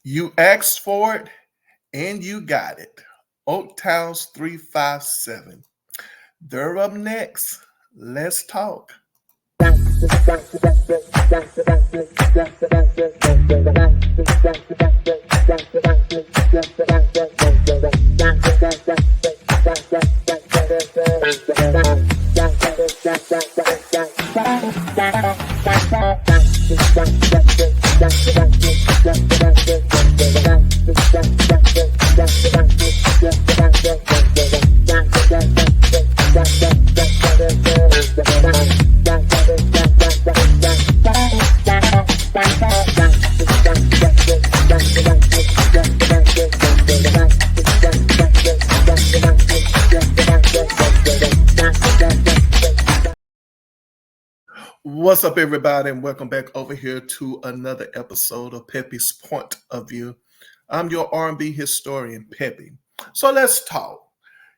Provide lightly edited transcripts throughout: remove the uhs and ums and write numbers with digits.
You asked for it and you got it. Oaktown's 357. They're up next. Let's talk. What's up, everybody, and welcome back over here to another episode of Pepe's Point of View. I'm your R&B historian, Pepe. So let's talk.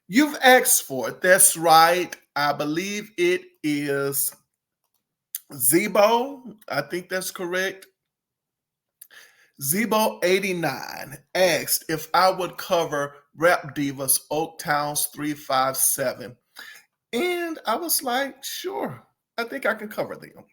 You've asked for it. That's right. I believe it is Zebo. I think that's correct. Zebo89 asked if I would cover Rap Divas Oaktown's 357. And I was like, sure, I think I can cover them.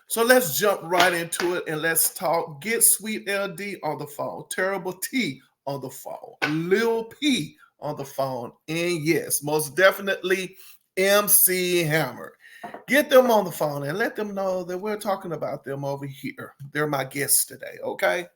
So let's jump right into it and let's talk. Get Sweet LD on the phone, Terrible T on the phone, Lil P on the phone, and yes, most definitely MC Hammer. Get them on the phone and let them know that we're talking about them over here. They're my guests today, okay?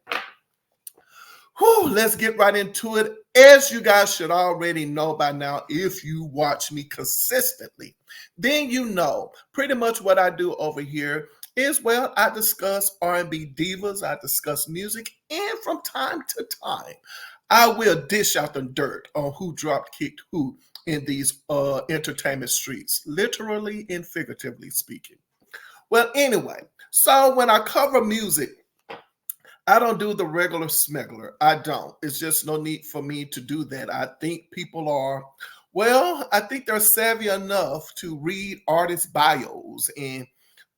Whew, let's get right into it. As you guys should already know by now, if you watch me consistently, then you know pretty much what I do over here is, well, I discuss R&B divas, I discuss music, and from time to time, I will dish out the dirt on who dropped, kicked who in these entertainment streets, literally and figuratively speaking. Well, anyway, so when I cover music, I don't do the regular smuggler. I don't. It's just no need for me to do that. I think people are, well, I think they're savvy enough to read artist bios and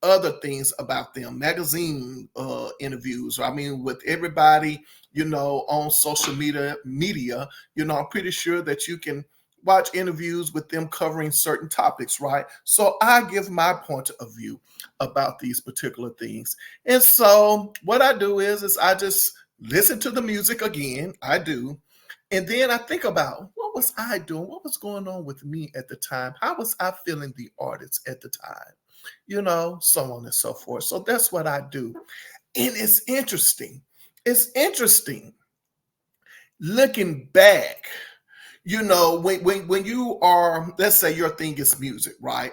other things about them, magazine interviews. I mean, with everybody, on social media, I'm pretty sure that you can watch interviews with them covering certain topics, right? So I give my point of view about these particular things. And so what I do is I just listen to the music again. I do. And then I think about what was I doing? What was going on with me at the time? How was I feeling the artist at the time? So on and so forth. So that's what I do. And it's interesting. It's interesting looking back, when you are, let's say your thing is music, right?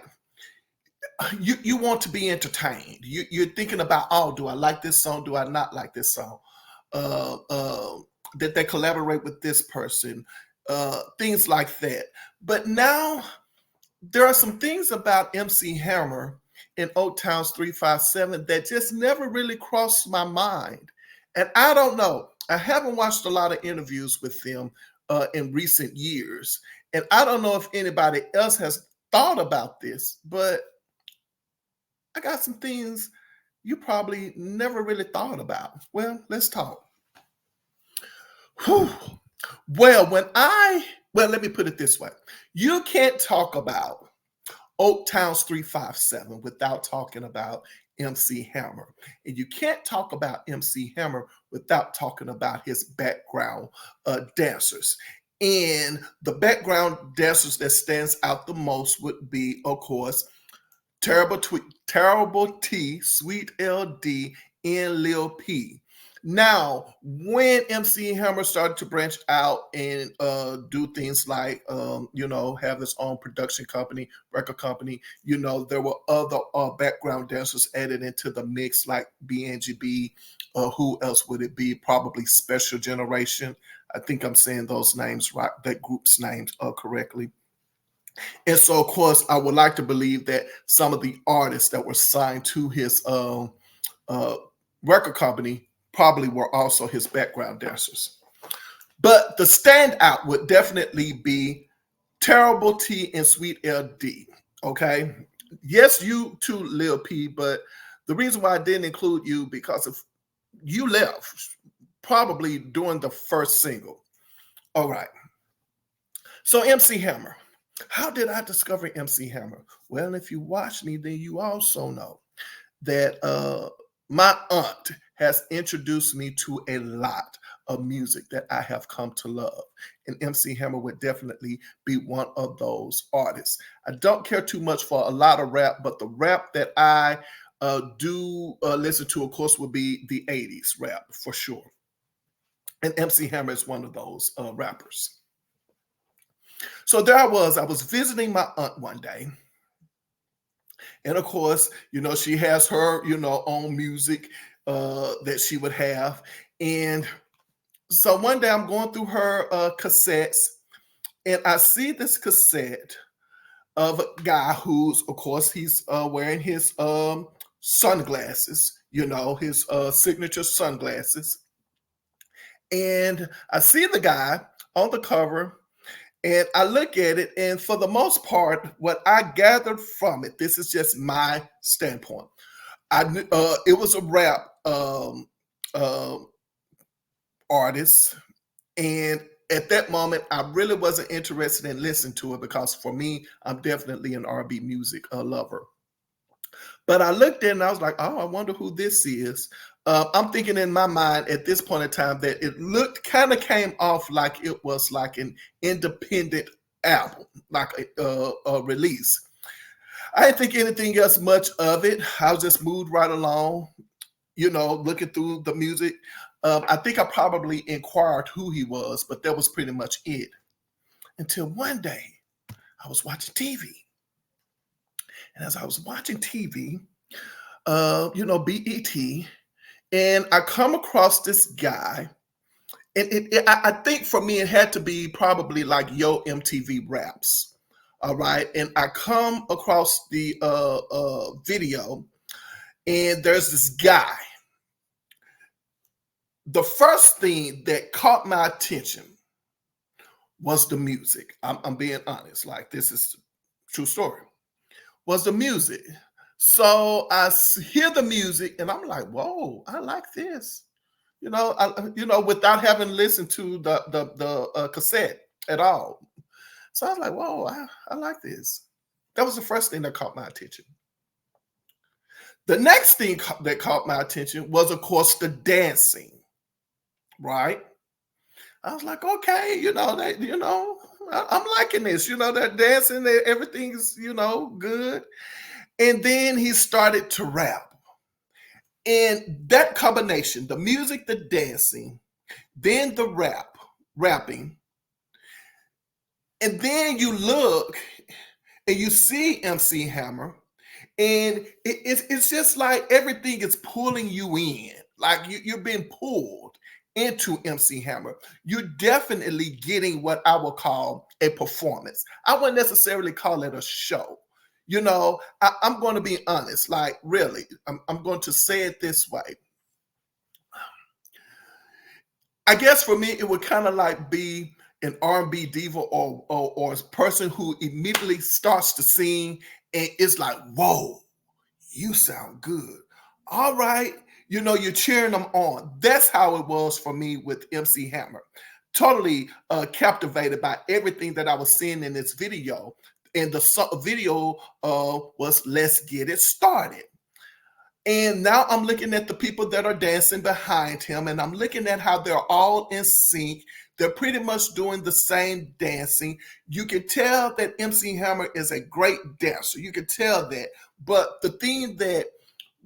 You want to be entertained. You're thinking about, oh, do I like this song? Do I not like this song? Uh, uh, that they collaborate with this person, things like that. But now there are some things about MC Hammer in Oaktown's 357 that just never really crossed my mind. And I don't know. I haven't watched a lot of interviews with them in recent years. And I don't know if anybody else has thought about this, but I got some things you probably never really thought about. Well, let's talk. Whew. Well, let me put it this way. You can't talk about Oaktown's 357 without talking about MC Hammer. And you can't talk about MC Hammer without talking about his background dancers. And the background dancers that stands out the most would be, of course, Terrible T, Sweet LD, and Lil P. Now, when MC Hammer started to branch out and do things like, have his own production company, record company, there were other background dancers added into the mix, like BNGB. Who else would it be? Probably Special Generation. I think I'm saying those names right, that group's names correctly. And so, of course, I would like to believe that some of the artists that were signed to his uh, record company probably were also his background dancers. But the standout would definitely be Terrible T and Sweet LD. Okay. Yes, you too, Lil P, but the reason why I didn't include you because of you left. probably during the first single. All right. So MC Hammer. How did I discover MC Hammer? Well, if you watch me, then you also know that my aunt has introduced me to a lot of music that I have come to love. And MC Hammer would definitely be one of those artists. I don't care too much for a lot of rap, but the rap that I do listen to, of course, would be the 80s rap for sure. And MC Hammer is one of those rappers. So there I was visiting my aunt one day. And of course, she has her, own music that she would have. And so one day I'm going through her cassettes and I see this cassette of a guy who's, of course, he's wearing his sunglasses, his signature sunglasses. And I see the guy on the cover and I look at it, and for the most part, what I gathered from it, this is just my standpoint. It was a rap artist, and at that moment, I really wasn't interested in listening to it because for me, I'm definitely an R&B music lover. But I looked at it and I was like, oh, I wonder who this is. I'm thinking in my mind at this point in time that it kind of came off like it was like an independent album, like a release. I didn't think anything else much of it. I was just moved right along, looking through the music. I think I probably inquired who he was, but that was pretty much it. Until one day, I was watching TV. And as I was watching TV, BET, and I come across this guy, and I think for me it had to be probably like Yo MTV Raps, all right. And I come across the video, and there's this guy. The first thing that caught my attention was the music. I'm being honest, like this is a true story. Was the music. So I hear the music and I'm like, whoa, I like this. Without having listened to the cassette at all. So I was like, whoa, I like this. That was the first thing that caught my attention. The next thing that caught my attention was, of course, the dancing, right? I was like, okay, I'm liking this, that dancing, everything's, good. And then he started to rap. And that combination, the music, the dancing, then the rapping, and then you look and you see MC Hammer, and it's just like everything is pulling you in. Like you're being pulled into MC Hammer. You're definitely getting what I would call a performance. I wouldn't necessarily call it a show. I'm going to be honest, like really, I'm going to say it this way. I guess for me, it would kind of like be an R&B diva or a person who immediately starts to sing and it's like, whoa, you sound good. All right. You're cheering them on. That's how it was for me with MC Hammer. Totally captivated by everything that I was seeing in this video. And the video was Let's Get It Started. And now I'm looking at the people that are dancing behind him, and I'm looking at how they're all in sync. They're pretty much doing the same dancing. You can tell that MC Hammer is a great dancer. You can tell that. But the thing that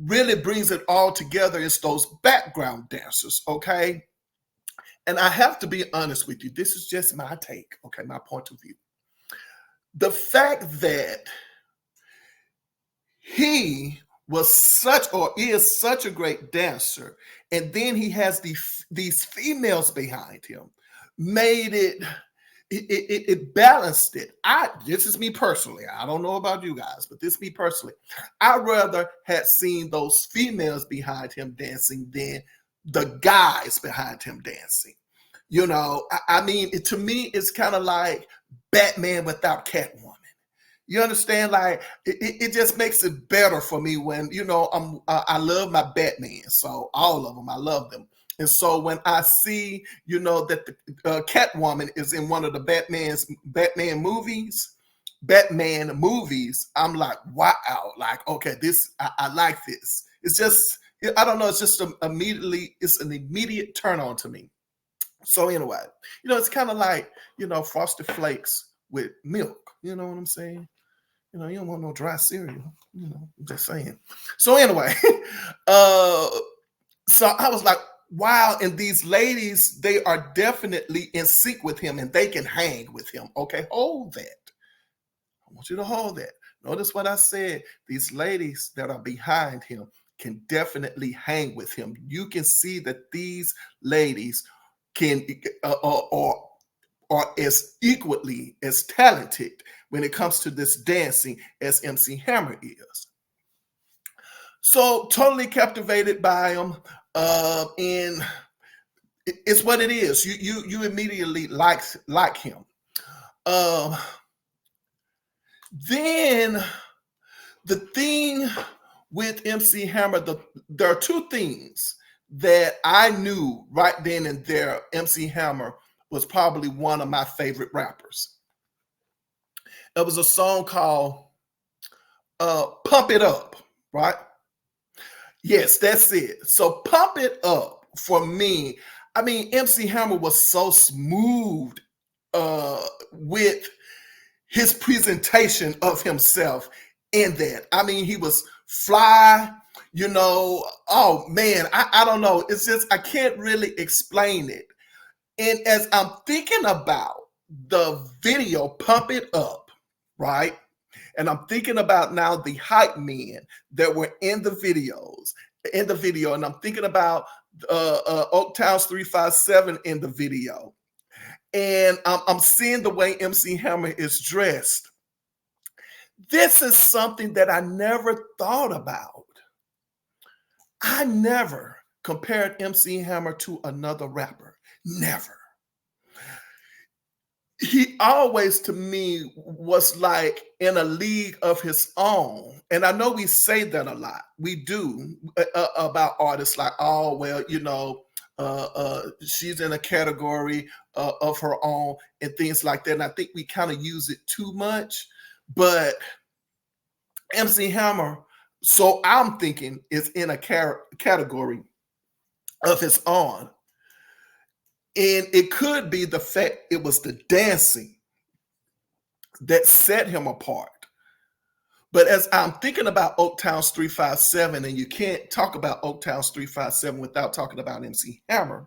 really brings it all together is those background dancers, okay? And I have to be honest with you. This is just my take, okay, my point of view. The fact that he was such or is such a great dancer, and then he has these females behind him, made it balanced it. This is me personally. I don't know about you guys, but this is me personally. I rather had seen those females behind him dancing than the guys behind him dancing. I mean, to me, it's kind of like Batman without Catwoman. You understand? Like it just makes it better for me when I love my Batman. So all of them, I love them. And so when I see, that the Catwoman is in one of the Batman movies, I'm like, wow, like, okay, I like this. It's just, I don't know, it's just it's an immediate turn on to me. So anyway, it's kind of like, Frosted Flakes with milk. You know what I'm saying? You don't want no dry cereal. I'm just saying. So anyway, uh, so I was like, wow, and these ladies, they are definitely in sync with him and they can hang with him. Okay, hold that. I want you to hold that. Notice what I said. These ladies that are behind him can definitely hang with him. You can see that these ladies can are as equally as talented when it comes to this dancing as MC Hammer is. So totally captivated by him, and it's what it is. You immediately like him. Um, then the thing with MC Hammer, there are two things that I knew right then and there. MC Hammer was probably one of my favorite rappers. It was a song called Pump It Up, right? Yes, that's it. So Pump It Up for me, I mean, MC Hammer was so smooth with his presentation of himself in that. I mean, he was fly, oh man, I don't know. It's just, I can't really explain it. And as I'm thinking about the video, Pump It Up, right? And I'm thinking about now the hype men that were in the video, and I'm thinking about Oaktown's 357 in the video. And I'm seeing the way MC Hammer is dressed. This is something that I never thought about. I never compared MC Hammer to another rapper. Never. He always, to me, was like in a league of his own. And I know we say that a lot. We do about artists like, oh, well, she's in a category of her own and things like that. And I think we kind of use it too much. But MC Hammer, so I'm thinking, is in a category of his own. And it could be the fact it was the dancing that set him apart. But as I'm thinking about Oaktown's 357, and you can't talk about Oaktown's 357 without talking about MC Hammer,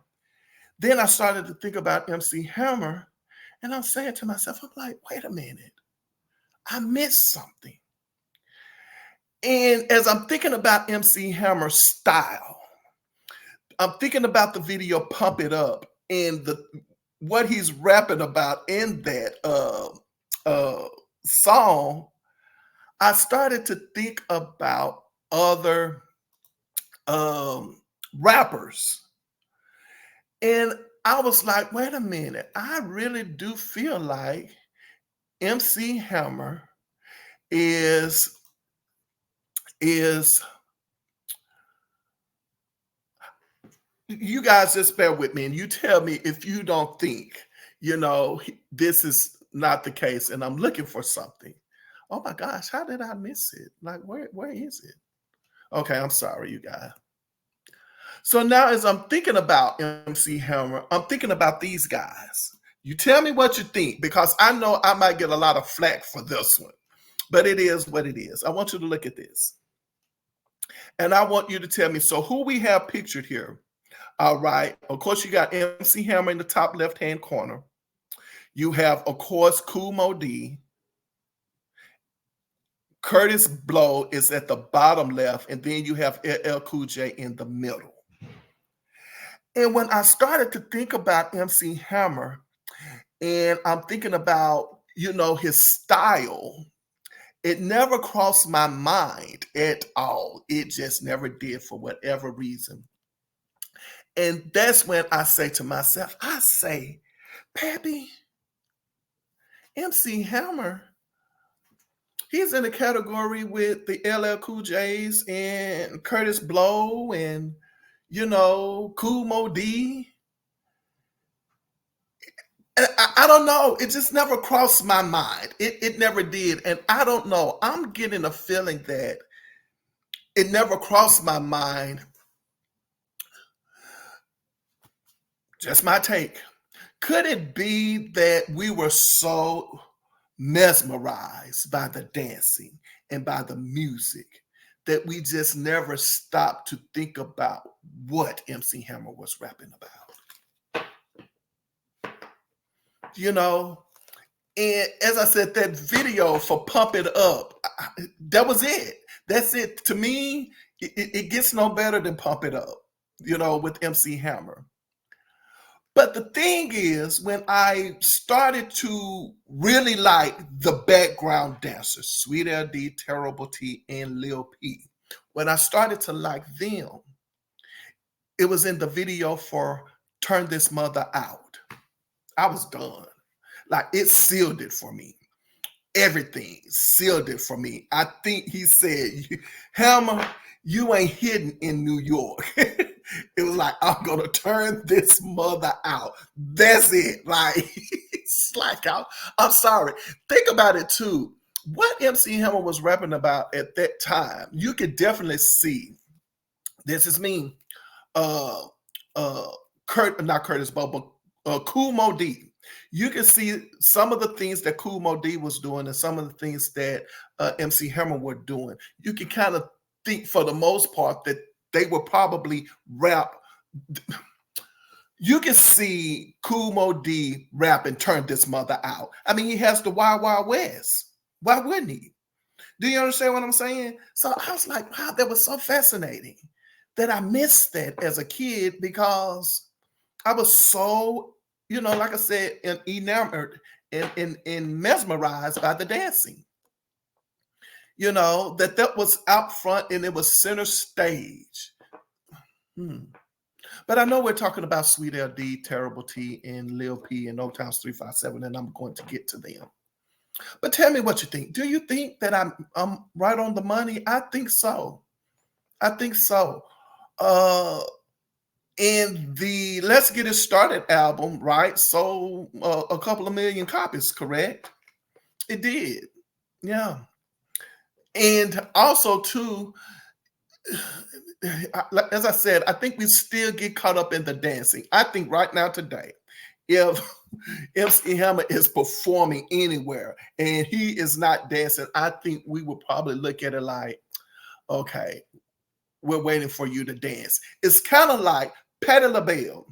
then I started to think about MC Hammer, and I'm saying to myself, I'm like, wait a minute, I missed something. And as I'm thinking about MC Hammer's style, I'm thinking about the video Pump It Up and what he's rapping about in that song. I started to think about other rappers. And I was like, wait a minute, I really do feel like MC Hammer is you guys just bear with me and you tell me if you don't think, this is not the case and I'm looking for something. Oh my gosh, how did I miss it? Like, where is it? Okay, I'm sorry, you guys. So now as I'm thinking about MC Hammer, I'm thinking about these guys. You tell me what you think, because I know I might get a lot of flack for this one, but it is what it is. I want you to look at this. And I want you to tell me, so who we have pictured here? All right. Of course, you got MC Hammer in the top left-hand corner. You have, of course, Kool Moe Dee. Curtis Blow is at the bottom left, and then you have LL Cool J in the middle. And when I started to think about MC Hammer, and I'm thinking about, his style, it never crossed my mind at all. It just never did for whatever reason. And that's when I say to myself, Pappy, MC Hammer, he's in a category with the LL Cool J's and Curtis Blow and, Cool Mo D. I don't know. It just never crossed my mind. It never did. And I don't know. I'm getting a feeling that it never crossed my mind. Just my take. Could it be that we were so mesmerized by the dancing and by the music that we just never stopped to think about what MC Hammer was rapping about? You know, and as I said, that video for Pump It Up, that was it. That's it. To me, it gets no better than Pump It Up, with MC Hammer. But the thing is, when I started to really like the background dancers, Sweet LD, Terrible T, and Lil P, when I started to like them, it was in the video for Turn This Mother Out. I was done. Like, it sealed it for me. Everything sealed it for me. I think he said, Hammer, you ain't hidden in New York. It was like, I'm gonna turn this mother out. That's it. Like, it's like, I'm sorry. Think about it too. What MC Hammer was rapping about at that time, you could definitely see. This is me. Not Curtis Bow, but Cool Mo D. You can see some of the things that Cool Mo D was doing and some of the things that MC Hammer were doing. You can kind of think, for the most part, that they were probably rap. You can see Cool Mo D rap and Turn This Mother Out. I mean, he has the Wild Wild West. Why wouldn't he? Do you understand what I'm saying? So I was like, wow, that was so fascinating that I missed that as a kid because I was so, like I said, enamored and mesmerized by the dancing. That was out front and it was center stage. But I know we're talking about Sweet LD, Terrible T, and Lil P and Oaktown 357, and I'm going to get to them. But tell me what you think. Do you think that I'm right on the money? I think so. I think so. In the Let's Get It Started album, right? Sold a couple of million copies, correct? It did. Yeah. And also, too, as I said, I think we still get caught up in the dancing. I think right now today, if MC Hammer is performing anywhere and he is not dancing, I think we would probably look at it like, okay, we're waiting for you to dance. It's kind of like Patti LaBelle,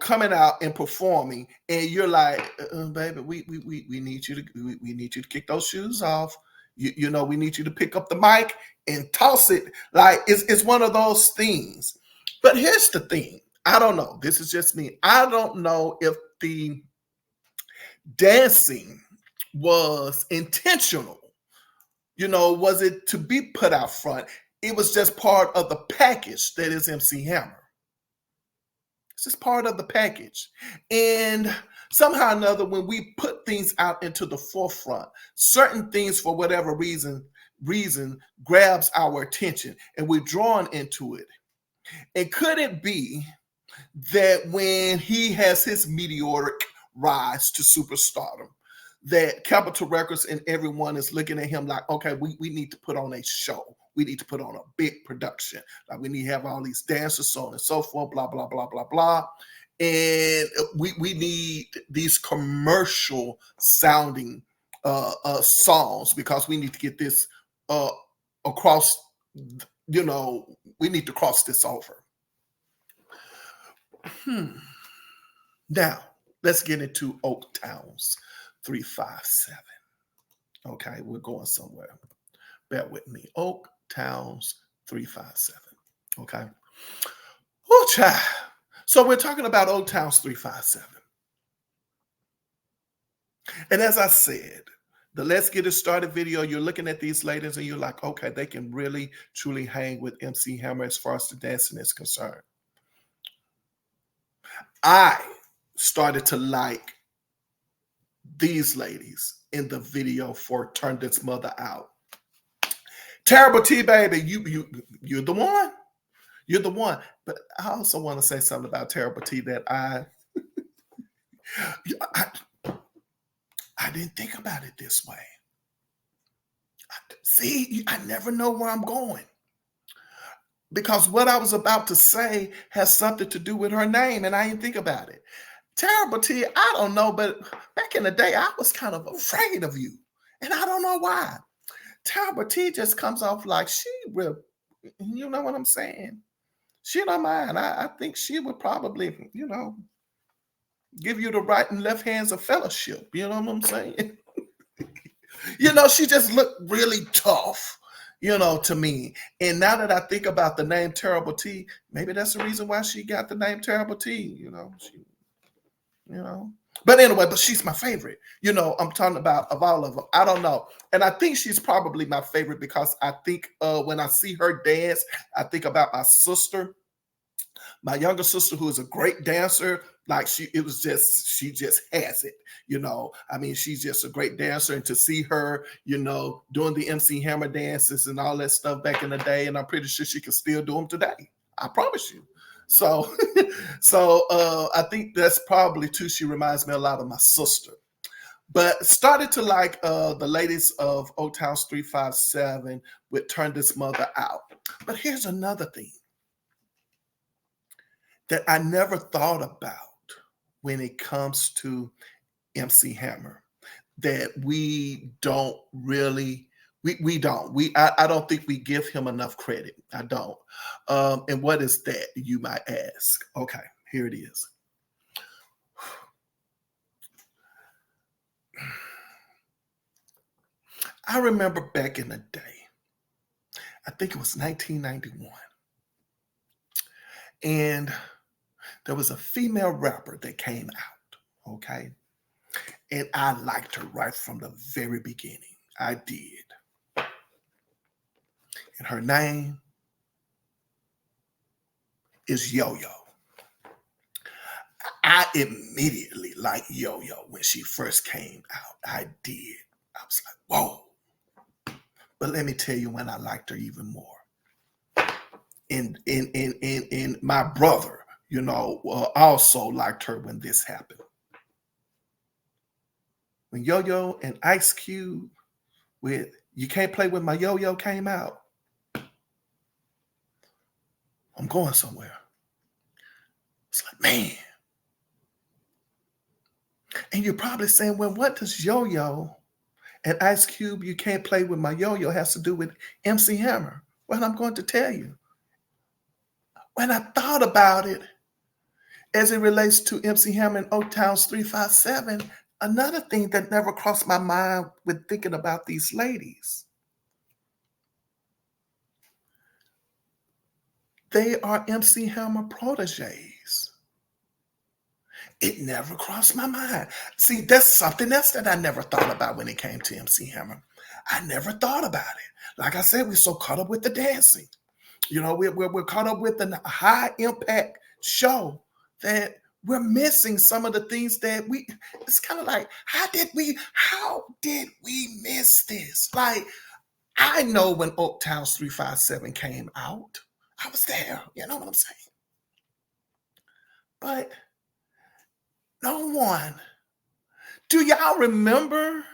coming out and performing, and you're like, baby, we need you to we need you to kick those shoes off. We need you to pick up the mic and toss it. Like, it's one of those things. But here's the thing. I don't know. This is just me. I don't know if the dancing was intentional. Was it to be put out front? It was just part of the package that is MC Hammer. It's just part of the package. And somehow or another, when we put things out into the forefront, certain things, for whatever reason grabs our attention and we're drawn into it. And could it be that when he has his meteoric rise to superstardom, that Capitol Records and everyone is looking at him like, okay, we need to put on a show. We need to put on a big production. Like, we need to have all these dancers, so on and so forth, blah, blah, blah, blah, blah. And we need these commercial sounding songs because we need to get this across, we need to cross this over. Now, let's get into Oaktown's 357. Okay, we're going somewhere. Bear with me. Oaktown's 357. Okay. Oh, child. So we're talking about Oaktown's 357. And as I said, the Let's Get It Started video, you're looking at these ladies and you're like, okay, they can really, truly hang with MC Hammer as far as the dancing is concerned. I started to like these ladies in the video for Turn This Mother Out. Terrible T, baby, you're the one. You're the one. But I also want to say something about Terrible T that I I didn't think about it this way. See, I never know where I'm going because what I was about to say has something to do with her name, and I didn't think about it. Terrible T, I don't know, but back in the day, I was kind of afraid of you, and I don't know why. Terrible T just comes off like she will, you know what I'm saying? She don't mind. I think she would probably, give you the right and left hands of fellowship. You know what I'm saying? She just looked really tough, to me. And now that I think about the name Terrible T, maybe that's the reason why she got the name Terrible T, you know. But anyway, but she's my favorite. I'm talking about of all of them. I don't know. And I think she's probably my favorite because I think when I see her dance, I think about my younger sister, who is a great dancer. Like she just has it. I mean, she's just a great dancer. And to see her, doing the MC Hammer dances and all that stuff back in the day, and I'm pretty sure she can still do them today. I promise you. So, I think that's probably too. She reminds me a lot of my sister. But started to like the ladies of Oaktown's 357 would turn this mother out. But here's another thing that I never thought about when it comes to MC Hammer, that we don't really, we don't. I don't think we give him enough credit. I don't. And what is that, you might ask? Okay, here it is. I remember back in the day, I think it was 1991, and there was a female rapper that came out, okay? And I liked her right from the very beginning. I did. And her name is Yo-Yo. I immediately liked Yo-Yo when she first came out. I did. I was like, whoa. But let me tell you when I liked her even more. And my brother, also liked her when this happened. When Yo-Yo and Ice Cube with You Can't Play With My Yo-Yo came out, I'm going somewhere. It's like, man. And you're probably saying, well, what does Yo-Yo and Ice Cube, You Can't Play With My Yo-Yo has to do with MC Hammer? Well, I'm going to tell you. When I thought about it, as it relates to MC Hammer and Oaktown's 357, another thing that never crossed my mind when thinking about these ladies, they are MC Hammer proteges. It never crossed my mind. See, that's something else that I never thought about when it came to MC Hammer. I never thought about it. Like I said, we're so caught up with the dancing. We're caught up with the high impact show that we're missing some of the things that it's kind of like, how did we miss this? Like, I know when Oaktown's 357 came out, I was there. You know what I'm saying? But no one. Do y'all remember?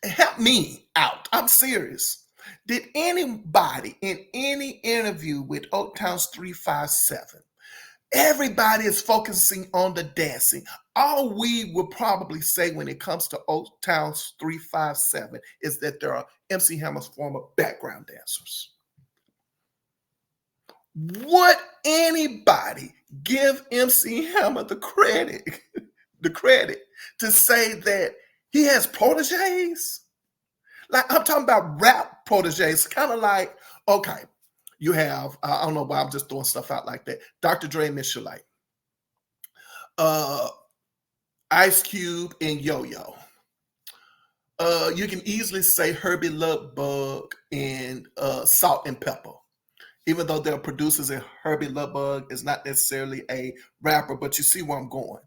Help me out. I'm serious. Did anybody in any interview with Oaktown's 357, everybody is focusing on the dancing? All we will probably say when it comes to Oaktown's 357 is that there are MC Hammer's former background dancers. Would anybody give MC Hammer the credit to say that he has proteges? Like, I'm talking about rap proteges, kind of like, okay, you have, I don't know why I'm just throwing stuff out like that. Dr. Dre and Miss Shalite. Ice Cube and Yo-Yo. You can easily say Herbie Love Bug and Salt and Pepper. Even though they're producers and Herbie Love Bug is not necessarily a rapper, but you see where I'm going.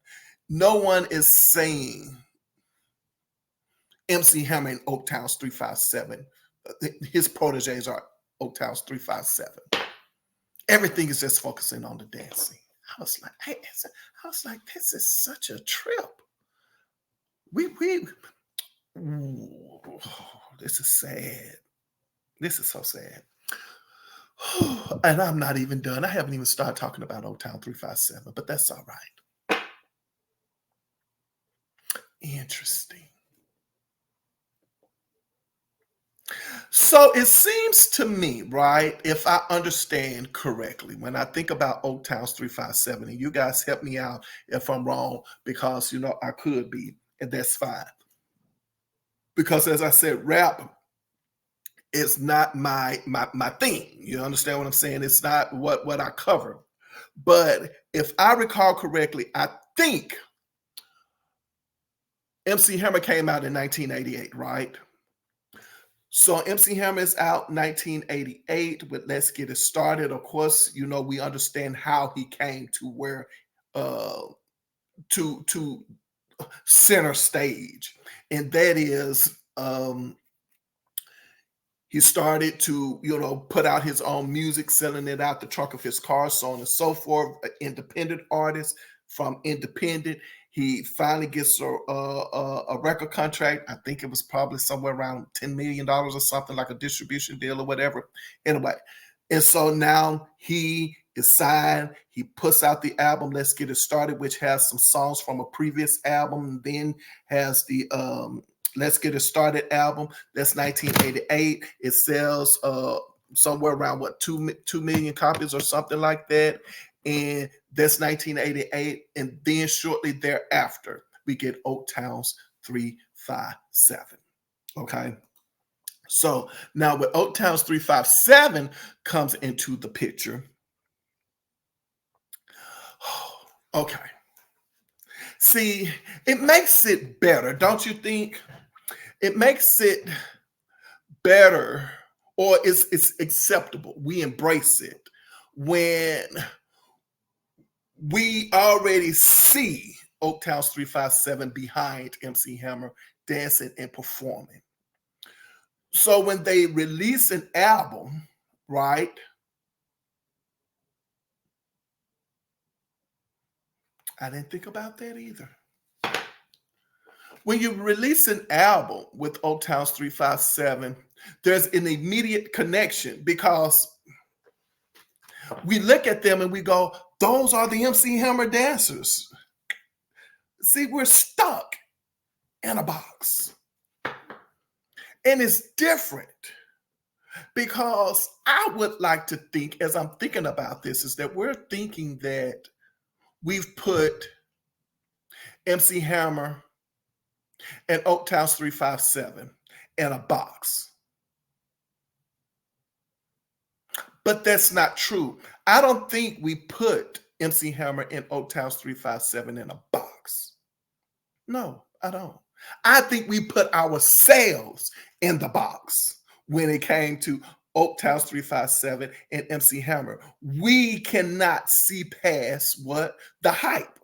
No one is saying MC Hammer and Oaktown's 357. His proteges are Oaktown's 357. everything is just focusing on the dancing. I was like, hey, I was like, this is such a trip. We ooh, this is sad. This is so sad. And I'm not even done. I haven't even started talking about Oaktown 357, but that's all right. Interesting. So it seems to me, right, if I understand correctly, when I think about Oaktown's 357, and you guys help me out if I'm wrong, because I could be, and that's fine. Because as I said, rap is not my thing. You understand what I'm saying? It's not what I cover. But if I recall correctly, I think MC Hammer came out in 1988, right? So MC Hammer is out 1988 with Let's Get It Started. Of course, we understand how he came to where uh to center stage. And that is he started to, put out his own music, selling it out the trunk of his car, so on and so forth. An independent artist from independent. He finally gets a record contract. I think it was probably somewhere around $10 million or something, like a distribution deal or whatever. Anyway, and so now he is signed. He puts out the album Let's Get It Started, which has some songs from a previous album, and then has the Let's Get It Started album. That's 1988. It sells somewhere around 2 million copies or something like that. And that's 1988. And then shortly thereafter, we get Oaktown's 357. Okay. So now with Oaktown's 357 comes into the picture. Okay. See, it makes it better, don't you think? It makes it better, or it's acceptable. We embrace it when we already see Oaktown's 357 behind MC Hammer dancing and performing. So when they release an album, right? I didn't think about that either. When you release an album with Oaktown's 357, there's an immediate connection because we look at them and we go, those are the MC Hammer dancers. See, we're stuck in a box. And it's different because I would like to think, as I'm thinking about this, is that we're thinking that we've put MC Hammer and Oaktown's 357 in a box. But that's not true. I don't think we put MC Hammer and Oaktown's 357 in a box. No, I don't. I think we put ourselves in the box when it came to Oaktown's 357 and MC Hammer. We cannot see past what the hype.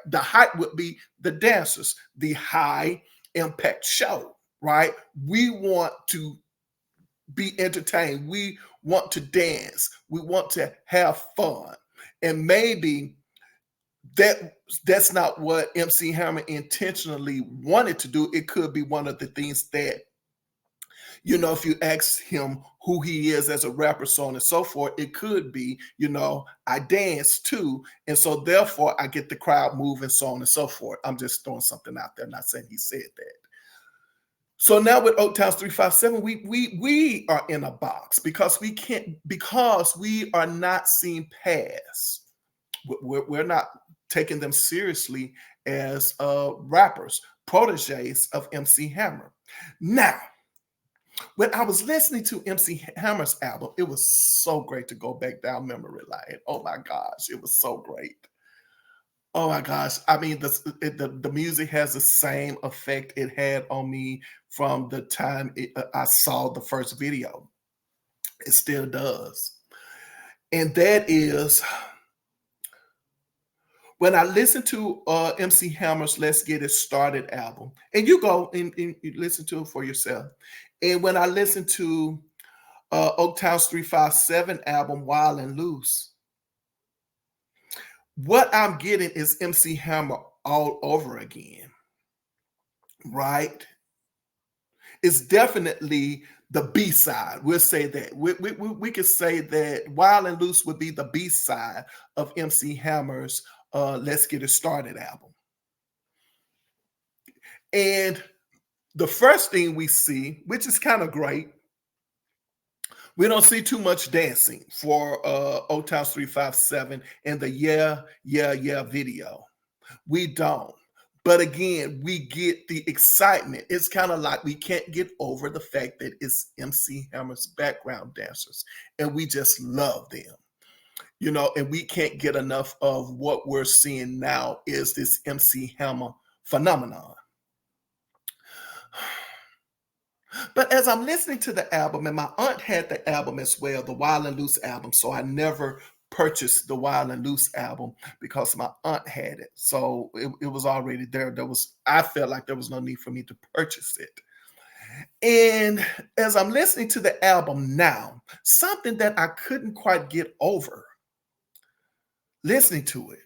The hype would be the dancers, the high impact show, right? We want to be entertained. We want to dance. We want to have fun. And maybe that's not what MC Hammer intentionally wanted to do. It could be one of the things that, if you ask him who he is as a rapper, so on and so forth, it could be, I dance too. And so therefore I get the crowd moving, so on and so forth. I'm just throwing something out there, not saying he said that. So now with Oaktown's 357, we are in a box because we are not seeing past. We're not taking them seriously as rappers, proteges of MC Hammer. Now, when I was listening to MC Hammer's album, it was so great to go back down memory lane. Oh my gosh, it was so great. Oh my gosh. I mean, the music has the same effect it had on me from the time I saw the first video. It still does. And that is when I listen to MC Hammer's Let's Get It Started album, and you go and you listen to it for yourself. And when I listen to Oaktown's 357 album, Wild and Loose. What I'm getting is MC Hammer all over again, right? It's definitely the B side. We'll say that. We could say that Wild and Loose would be the B side of MC Hammer's Let's Get It Started album. And the first thing we see, which is kind of great, we don't see too much dancing for Oaktown's 357 in the Yeah, Yeah, Yeah video. We don't. But again, we get the excitement. It's kind of like we can't get over the fact that it's MC Hammer's background dancers, and we just love them. And we can't get enough of what we're seeing now is this MC Hammer phenomenon. But as I'm listening to the album, and my aunt had the album as well, the Wild and Loose album, so I never purchased the Wild and Loose album because my aunt had it. So it was already there. I felt like there was no need for me to purchase it. And as I'm listening to the album now, something that I couldn't quite get over listening to it.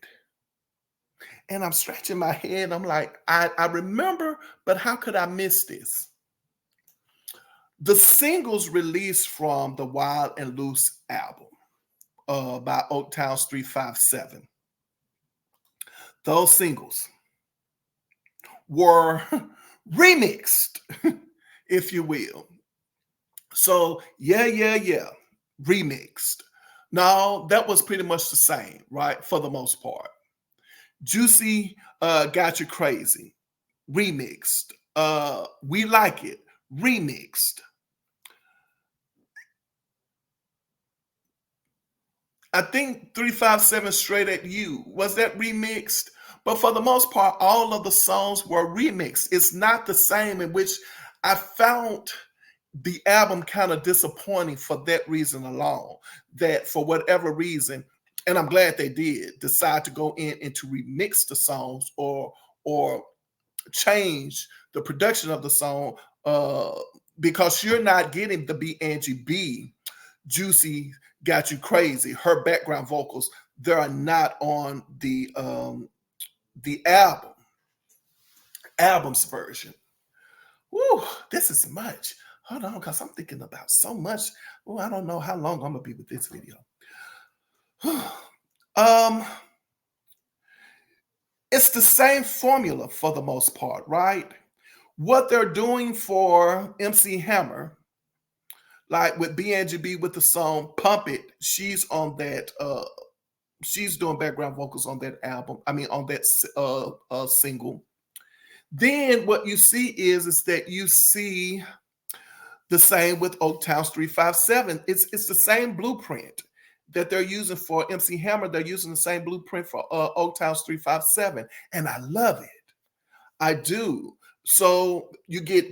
And I'm scratching my head. I'm like, I remember, but how could I miss this? The singles released from the Wild and Loose album by Oaktown's 357. Those singles were remixed, if you will. So, yeah, remixed. No, that was pretty much the same, right? For the most part. Juicy Got You Crazy, remixed. We Like It, remixed. I think 357 Straight at You, was that remixed? But for the most part, all of the songs were remixed. It's not the same, in which I found the album kind of disappointing for that reason alone. That for whatever reason, and I'm glad they did, decide to go in and to remix the songs or change the production of the song, because you're not getting the B Angie B, Juicy Got You Crazy, her background vocals. They are not on the album's version. Woo, this is much. Hold on, because I'm thinking about so much. Oh, I don't know how long I'm gonna be with this video. It's the same formula for the most part, right? What they're doing for MC Hammer, like with BNGB with the song Pump It, she's on that, she's doing background vocals on that album. I mean, on that single. Then what you see is that you see the same with Oaktown's 357. It's the same blueprint that they're using for MC Hammer. They're using the same blueprint for Oaktown's 357. And I love it. I do. So you get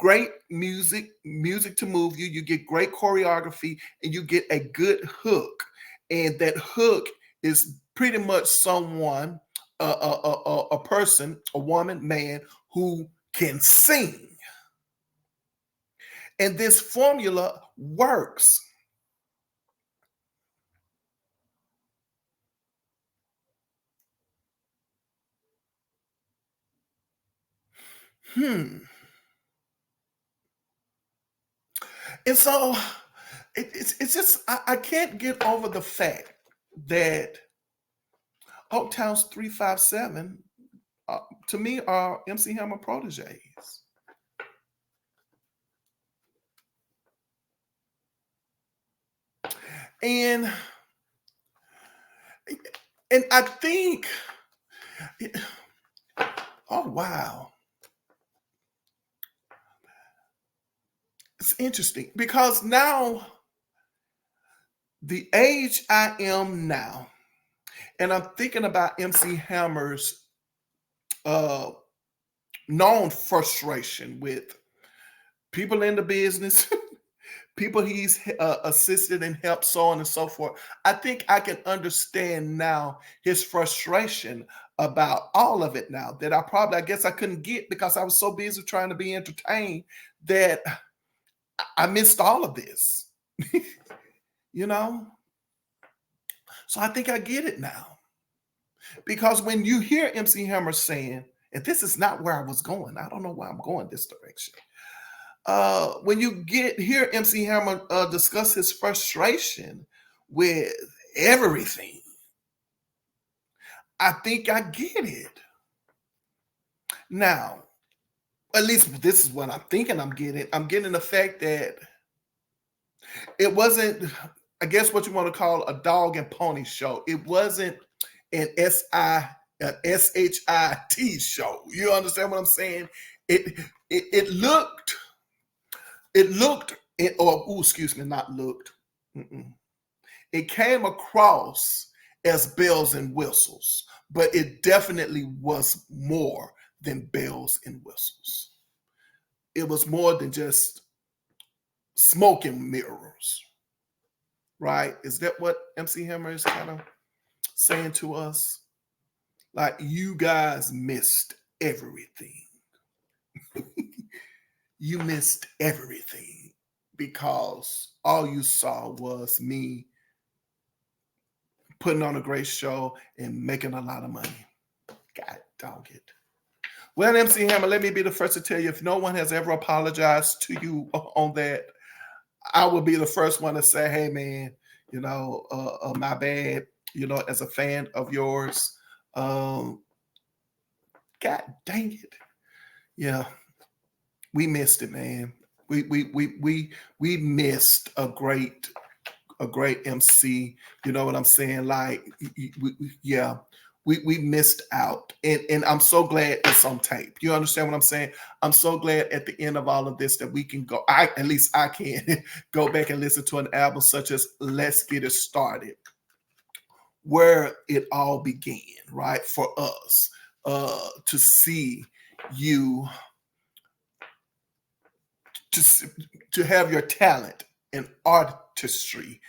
great music to move you. You get great choreography, and you get a good hook. And that hook is pretty much someone, a person, a woman, man who can sing. And this formula works. And so it's just, I can't get over the fact that Oaktown's 357, to me, are MC Hammer proteges. And I think, oh wow, it's interesting because now, the age I am now, and I'm thinking about MC Hammer's known frustration with people in the business, people he's assisted and helped, so on and so forth. I think I can understand now his frustration about all of it now, that I guess I couldn't get because I was so busy trying to be entertained that I missed all of this. you know? So I think I get it now. Because when you hear MC Hammer saying, and this is not where I was going, I don't know why I'm going this direction. When you hear MC Hammer discuss his frustration with everything, I think I get it. Now, at least this is what I'm thinking I'm getting. I'm getting the fact that it wasn't, I guess what you want to call a dog and pony show. It wasn't an SHIT show. You understand what I'm saying? It looked, excuse me, not looked. Mm-mm. It came across as bells and whistles, but it definitely was more than bells and whistles. It was more than just smoke and mirrors, right? Is that what MC Hammer is kind of saying to us? Like, you guys missed everything. You missed everything because all you saw was me putting on a great show and making a lot of money. God dog it. Well, MC Hammer, let me be the first to tell you, if no one has ever apologized to you on that, I will be the first one to say, hey, man, my bad, as a fan of yours. God dang it. Yeah, we missed it, man. We missed a great MC. You know what I'm saying? Like, we missed out, and I'm so glad it's on tape. You understand what I'm saying? I'm so glad at the end of all of this that we can go. At least I can go back and listen to an album such as "Let's Get It Started," where it all began, right? For us to see you, to have your talent and artistry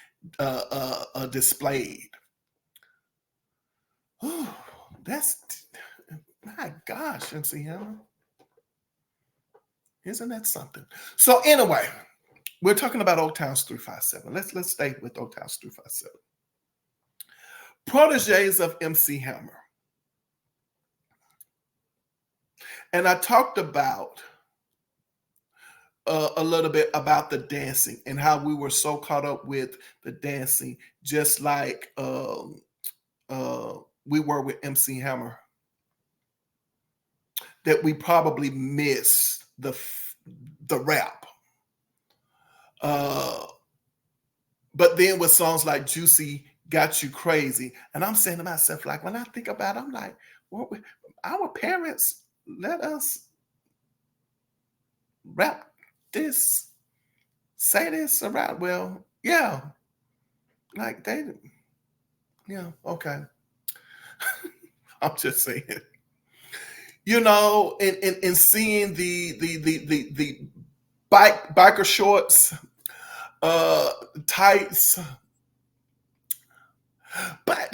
displayed. Oh, that's, my gosh, MC Hammer. Isn't that something? So anyway, we're talking about Oaktown's 357. Let's stay with Oaktown's 357. Proteges of MC Hammer. And I talked about a little bit about the dancing and how we were so caught up with the dancing, just like we were with MC Hammer, that we probably missed the rap. But then with songs like Juicy Got You Crazy, and I'm saying to myself, like, when I think about it, I'm like, well, our parents let us rap this, say this around. Well, yeah, like okay. I'm just saying, and seeing the biker shorts, tights. But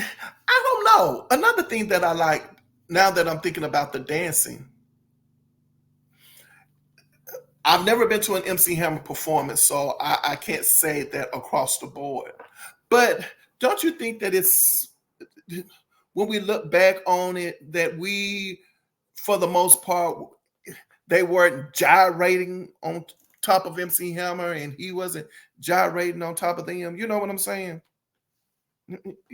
I don't know. Another thing that I like, now that I'm thinking about the dancing, I've never been to an MC Hammer performance, so I can't say that across the board. But don't you think that it's, when we look back on it, that we, for the most part, they weren't gyrating on top of MC Hammer and he wasn't gyrating on top of them? You know what I'm saying?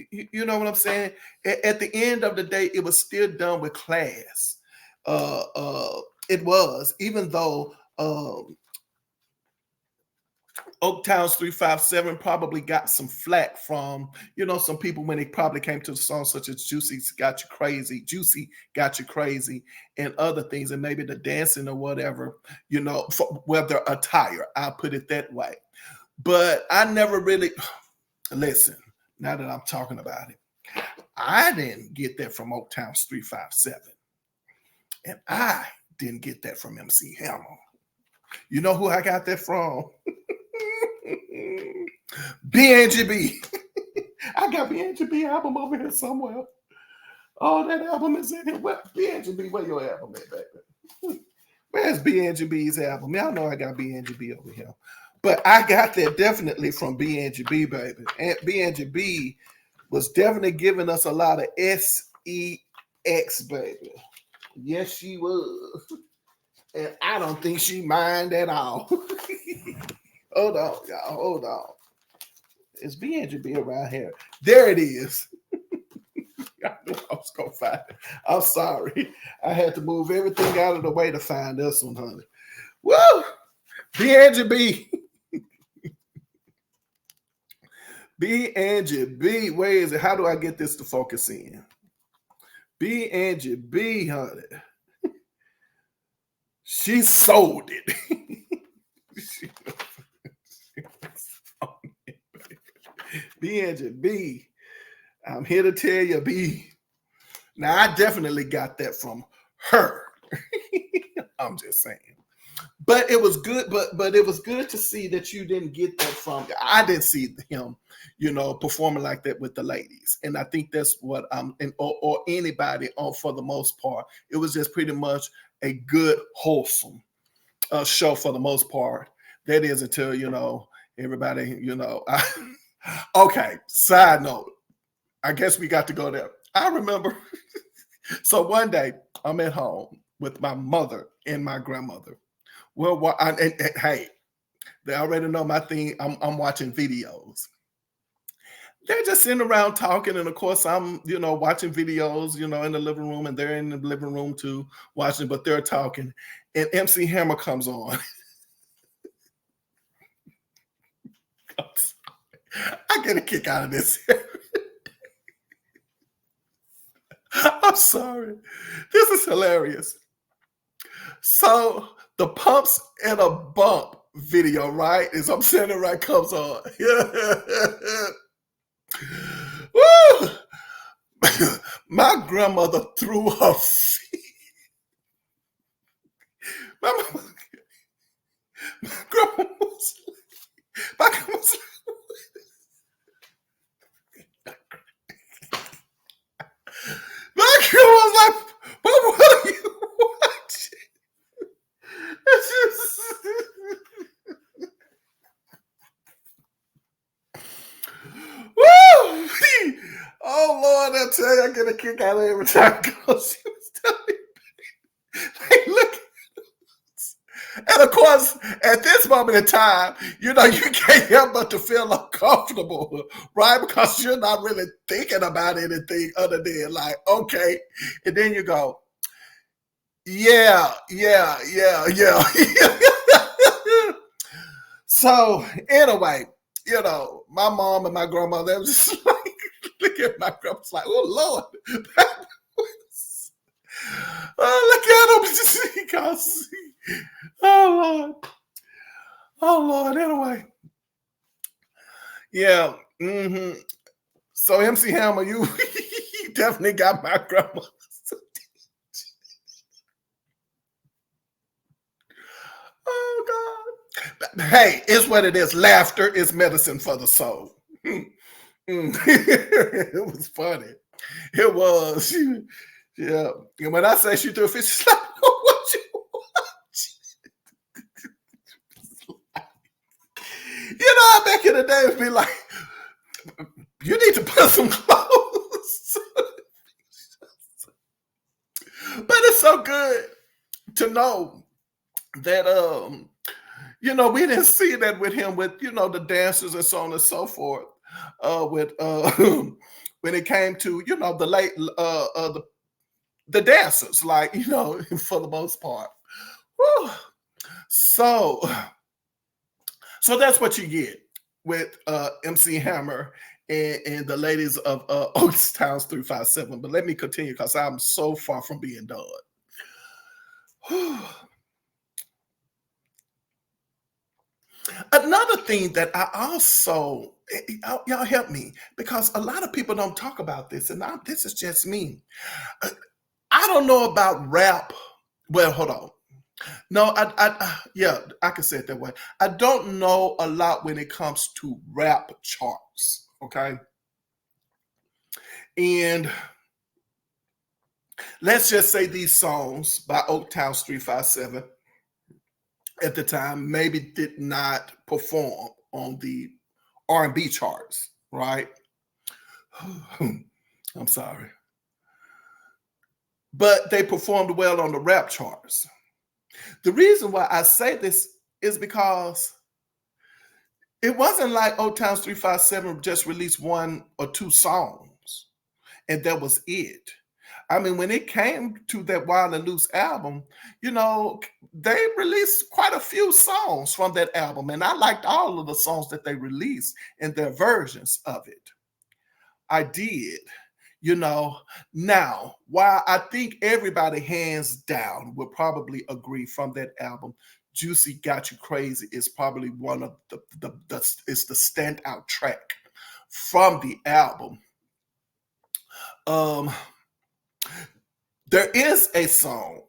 You know what I'm saying? At the end of the day, it was still done with class. It was, even though Oaktown's 357 probably got some flack from, some people when they probably came to the song such as Juicy Got You Crazy, and other things, and maybe the dancing or whatever, whether attire, I'll put it that way. But I never really, listen, now that I'm talking about it, I didn't get that from Oaktown's 357. And I didn't get that from MC Hammer. You know who I got that from? B&GB. I got B&GB album over here somewhere. Oh, that album is in here. Well, B&GB, where your album at, baby? Where's B&GB's album? Y'all know I got B&GB over here. But I got that definitely from BNGB, baby. And BNGB was definitely giving us a lot of sex, baby. Yes, she was. And I don't think she mind at all. Hold on, y'all. Hold on. Is BNGB around here? There it is. I knew I was going to find it. I'm sorry. I had to move everything out of the way to find this one, honey. Woo! BNGB. B. Where is it? How do I get this to focus in? B, honey. She sold it. B. I'm here to tell you, B. Now, I definitely got that from her. I'm just saying. But it was good, but it was good to see that you didn't get that from. I didn't see him, performing like that with the ladies, and I think that's what or anybody on for the most part. It was just pretty much a good, wholesome show for the most part. That is until everybody. Okay. Side note, I guess we got to go there. I remember. So one day I'm at home with my mother and my grandmother. Well, and hey, they already know my thing. I'm watching videos. They're just sitting around talking, and of course, I'm watching videos, in the living room, and they're in the living room too watching, but they're talking, and MC Hammer comes on. I get a kick out of this. I'm sorry. This is hilarious. So the Pumps and a Bump video, right? As I'm saying it right, comes on. Woo! My grandmother threw her feet. My grandma was like, "What are you watching?" Woo! Oh Lord, I tell you, I get a kick out of every time because she was telling me, hey, look. And of course, at this moment in time, you can't help but to feel uncomfortable, right? Because you're not really thinking about anything other than like, okay. And then you go, yeah. So anyway, my mom and my grandmother was just like, look at my grandma's like, oh Lord. Oh, look at him. Because, oh Lord. Anyway. Yeah. Mm-hmm. So MC Hammer, you definitely got my grandma. Oh God. Hey, it's what it is. Laughter is medicine for the soul. It was funny. It was. Yeah. And when I say she threw a fish, she's like, what you watch? Back in the day, it'd be like, you need to put some clothes. But it's so good to know that we didn't see that with him with the dancers and so on and so forth. With when it came to the late the dancers, like for the most part. Whew. So that's what you get with MC Hammer and the ladies of Oaktown 357. But let me continue because I'm so far from being done. Another thing that I also, y'all help me, because a lot of people don't talk about this, and this is just me. I don't know about rap. Well, hold on. No, yeah, I can say it that way. I don't know a lot when it comes to rap charts, okay? And let's just say these songs by Oaktown 357. at the time maybe did not perform on the R&B charts, right? I'm sorry. But they performed well on the rap charts. The reason why I say this is because it wasn't like Oaktown's 357 just released one or two songs and that was it. I mean, when it came to that Wild and Loose album, they released quite a few songs from that album, and I liked all of the songs that they released and their versions of it. I did. Now, while I think everybody hands down would probably agree from that album, Juicy Got You Crazy is probably one of it's the standout track from the album. Um, there is a song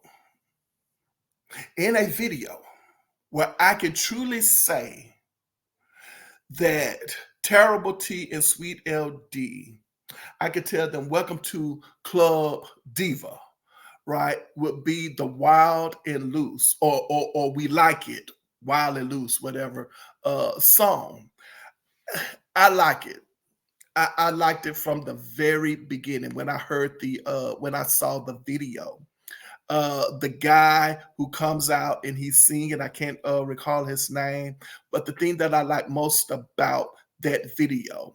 in a video where I can truly say that Terrible T and Sweet LD, I could tell them, welcome to Club Diva, right? Would be the Wild and Loose, or We Like It, Wild and Loose, whatever song. I like it. I liked it from the very beginning when I heard when I saw the video. The guy who comes out and he's singing, I can't recall his name, but the thing that I like most about that video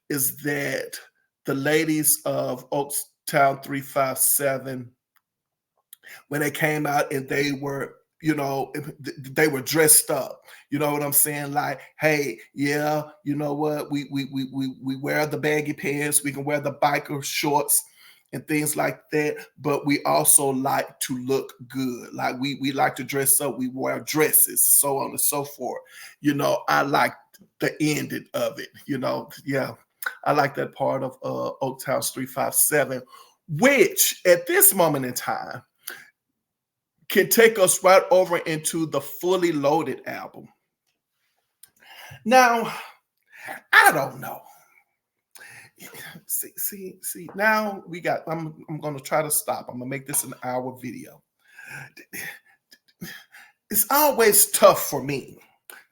is that the ladies of Oaktown 357, when they came out and they were dressed up. You know what I'm saying? Like, hey, yeah, you know what? We wear the baggy pants, we can wear the biker shorts and things like that, but we also like to look good. Like we like to dress up, we wear dresses, so on and so forth. I like the ending of it, yeah. I like that part of Oaktown's 357, which at this moment in time can take us right over into the Fully Loaded album. Now, I don't know. See. Now we got. I'm going to try to stop. I'm going to make this an hour video. It's always tough for me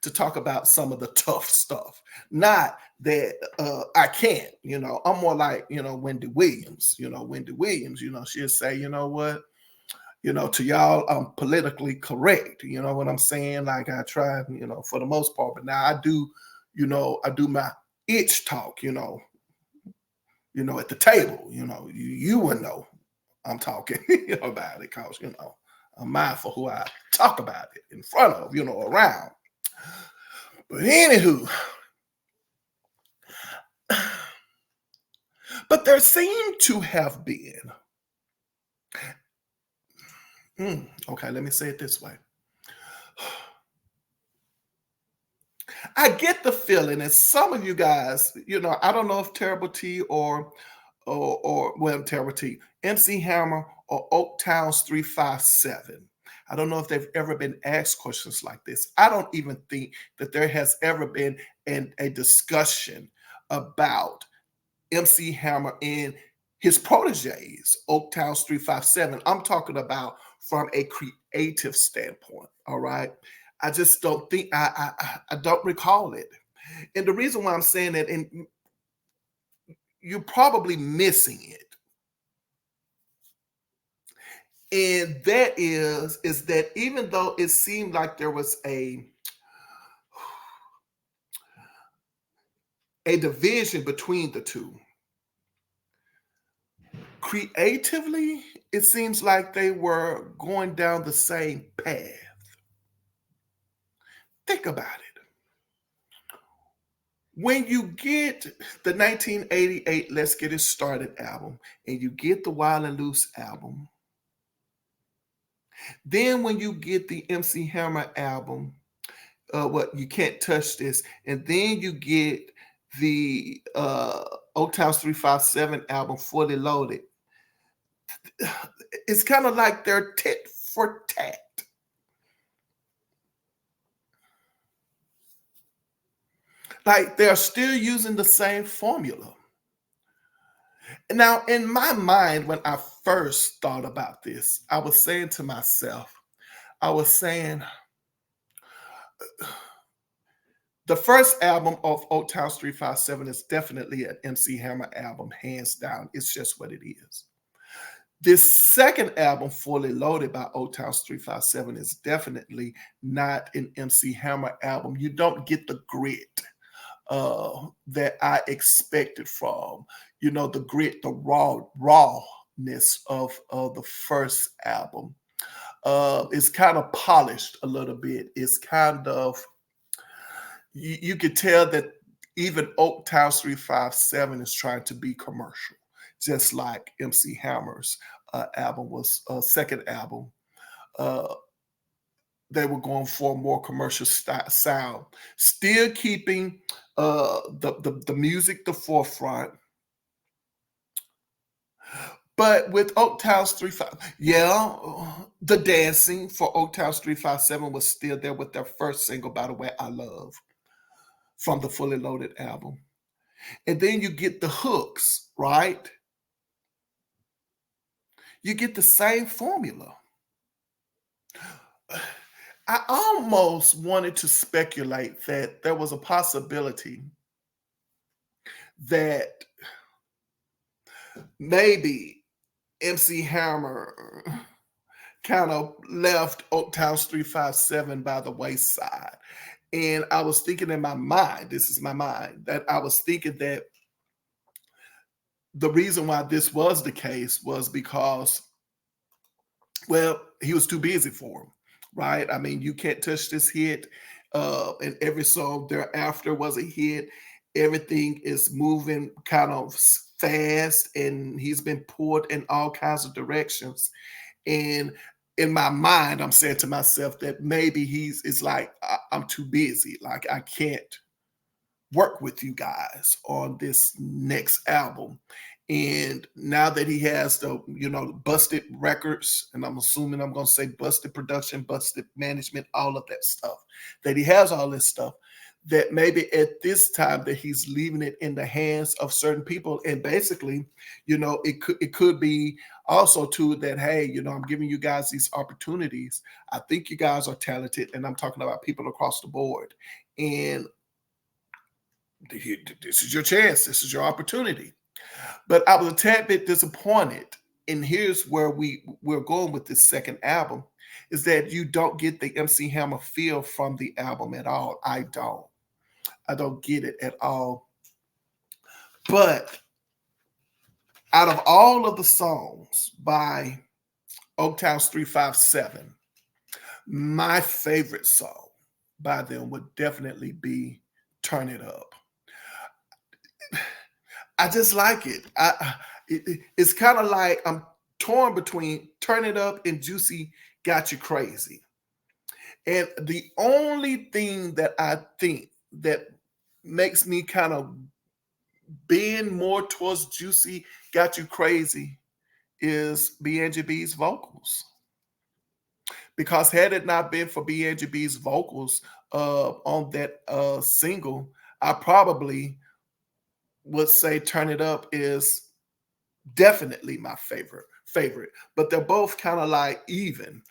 to talk about some of the tough stuff. Not that I can't. I'm more like Wendy Williams. Wendy Williams. She'll say, you know what. To y'all, I'm politically correct. You know what I'm saying? Like I try, for the most part. But now I do, I do my itch talk, at the table. You would know I'm talking about it because, I'm mindful who I talk about it in front of, around. But anywho, but there seemed to have been, okay, let me say it this way. I get the feeling, and some of you guys, I don't know if Terrible T or Terrible T, MC Hammer or Oaktown's 357. I don't know if they've ever been asked questions like this. I don't even think that there has ever been a discussion about MC Hammer and his proteges, Oaktown's 357. I'm talking about from a creative standpoint, all right? I just don't think, I don't recall it. And the reason why I'm saying that, and you're probably missing it, and that is that even though it seemed like there was a division between the two, creatively, it seems like they were going down the same path. Think about it. When you get the 1988 Let's Get It Started album and you get the Wild and Loose album, then when you get the MC Hammer album, what You Can't Touch This, and then you get the Oaktown's 357 album, Fully Loaded, it's kind of like they're tit for tat. Like they're still using the same formula. Now, in my mind, when I first thought about this, I was saying to myself, I was saying, The first album of Oaktown 357 is definitely an MC Hammer album, hands down. It's just what it is. This second album, Fully Loaded by Oaktown 357, is definitely not an MC Hammer album. You don't get the grit that I expected from, the grit, the rawness of the first album. It's kind of polished a little bit. It's kind of, you could tell that even Oaktown 357 is trying to be commercial, just like MC Hammer's album was, second album. They were going for a more commercial sound, still keeping the music the forefront. But with Oaktown's 357, yeah, the dancing for Oaktown's 357 was still there with their first single, By the Way I Love, from the Fully Loaded album. And then you get the hooks, right? You get the same formula. I almost wanted to speculate that there was a possibility that maybe MC Hammer kind of left Oaktown's 357 by the wayside. And I was thinking in my mind, this is my mind, that I was thinking that the reason why this was the case was because, well, he was too busy for him, right? I mean, You Can't Touch This hit, and every song thereafter was a hit. Everything is moving kind of fast, and he's been pulled in all kinds of directions. And in my mind, I'm saying to myself that maybe it's like, I'm too busy. Like, I can't work with you guys on this next album. And now that he has the, busted records, and I'm assuming I'm going to say busted production, busted management, all of that stuff, that he has all this stuff, that maybe at this time that he's leaving it in the hands of certain people. And basically, it could be also too that, hey, I'm giving you guys these opportunities. I think you guys are talented, and I'm talking about people across the board. And this is your chance. This is your opportunity. But I was a tad bit disappointed. And here's where we're going with this second album, is that you don't get the MC Hammer feel from the album at all. I don't get it at all. But out of all of the songs by Oaktown's 357, my favorite song by them would definitely be Turn It Up. I just like it. It's kind of like I'm torn between Turn It Up and Juicy Got You Crazy. And the only thing that I think that makes me kind of bend more towards Juicy Got You Crazy is B.N.G.B's vocals. Because had it not been for B.N.G.B's vocals on that single, I probably would say Turn It Up is definitely my favorite. But they're both kind of like even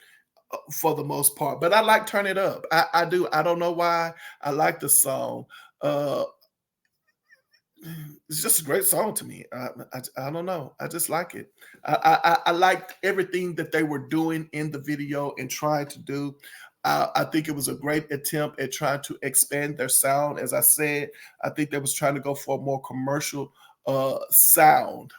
for the most part. But I like Turn It Up. I do. I don't know why. I like the song. It's just a great song to me. I don't know. I just like it. I liked everything that they were doing in the video and trying to do. I think it was a great attempt at trying to expand their sound. As I said, I think they was trying to go for a more commercial sound.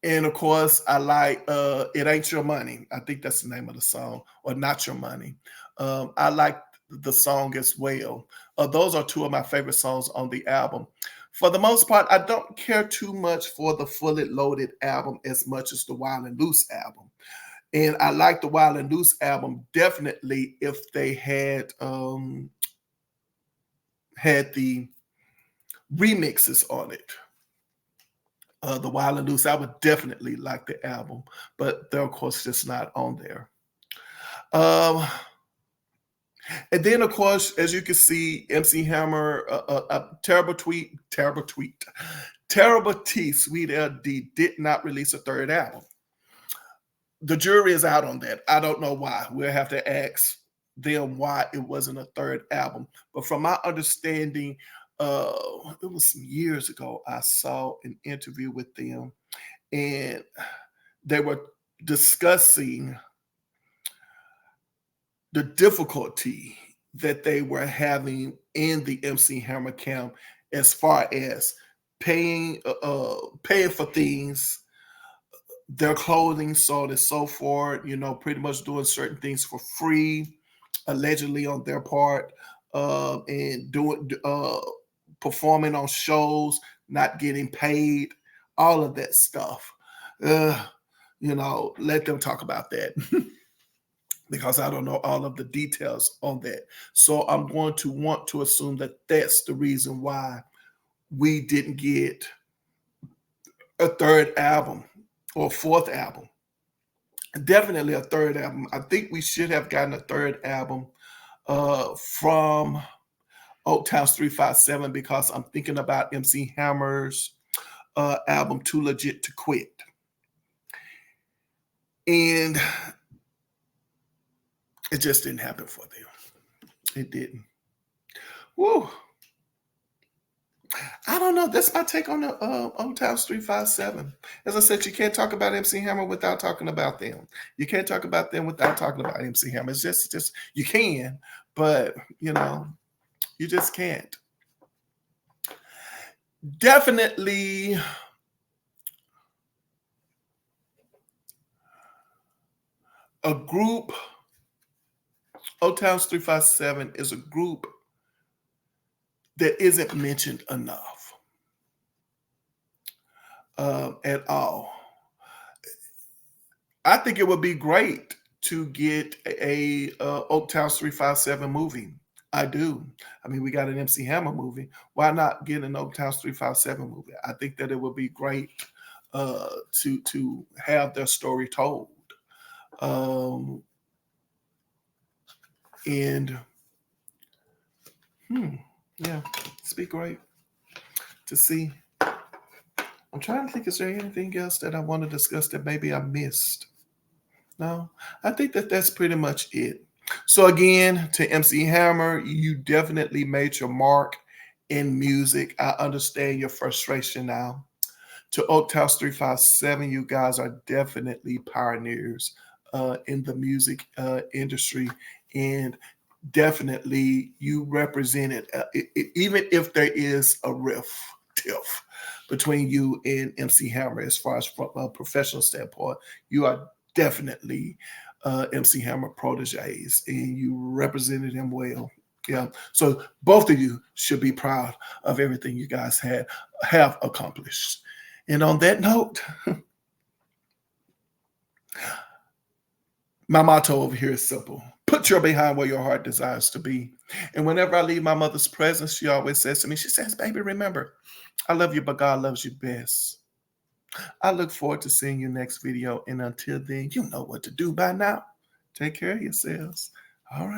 And of course, I like It Ain't Your Money. I think that's the name of the song, or Not Your Money. I like the song as well. Those are two of my favorite songs on the album. For the most part, I don't care too much for the Fully Loaded album as much as the Wild and Loose album. And I like the Wild and Loose album definitely if they had the remixes on it. The Wild and Loose, I would definitely like the album, but they're of course just not on there. And then, of course, as you can see, MC Hammer, terrible T, Sweet LD did not release a third album. the jury is out on that. I don't know why. We'll have to ask them why it wasn't a third album. But from my understanding, it was some years ago, I saw an interview with them, and they were discussing the difficulty that they were having in the MC Hammer camp as far as paying for things, their clothing, so on and so forth, pretty much doing certain things for free, allegedly on their part, and doing performing on shows, not getting paid, all of that stuff. Uh, let them talk about that because I don't know all of the details on that. So I'm going to want to assume that that's the reason why we didn't get a third album or fourth album. Definitely a third album. I think we should have gotten a third album from Oaktown's 357 because I'm thinking about MC Hammer's album Too Legit to Quit. And it just didn't happen for them. It didn't. Woo. I don't know. That's my take on the Oaktown's 357. As I said, you can't talk about MC Hammer without talking about them. You can't talk about them without talking about MC Hammer. It's just you can, but you just can't. Definitely a group. Oaktown's 357 is a group that isn't mentioned enough at all. I think it would be great to get a Oaktown's 357 movie. I do. I mean, we got an MC Hammer movie. Why not get an Oaktown's 357 movie? I think that it would be great to have their story told. Yeah, it's be great to see. I'm trying to think, is there anything else that I want to discuss that maybe I missed? No, I think that that's pretty much it. So again, to MC Hammer, you definitely made your mark in music. I understand your frustration now. To Oaktown 357, you guys are definitely pioneers in the music industry, and definitely you represented, even if there is a tiff between you and MC Hammer as far as from a professional standpoint, you are definitely MC Hammer proteges, and you represented him well. Yeah, so both of you should be proud of everything you guys have accomplished. And on that note, my motto over here is simple. Put your behind where your heart desires to be. And whenever I leave my mother's presence, she always says to me, she says, baby, remember, I love you, but God loves you best. I look forward to seeing you next video. And until then, you know what to do by now. Take care of yourselves. All right.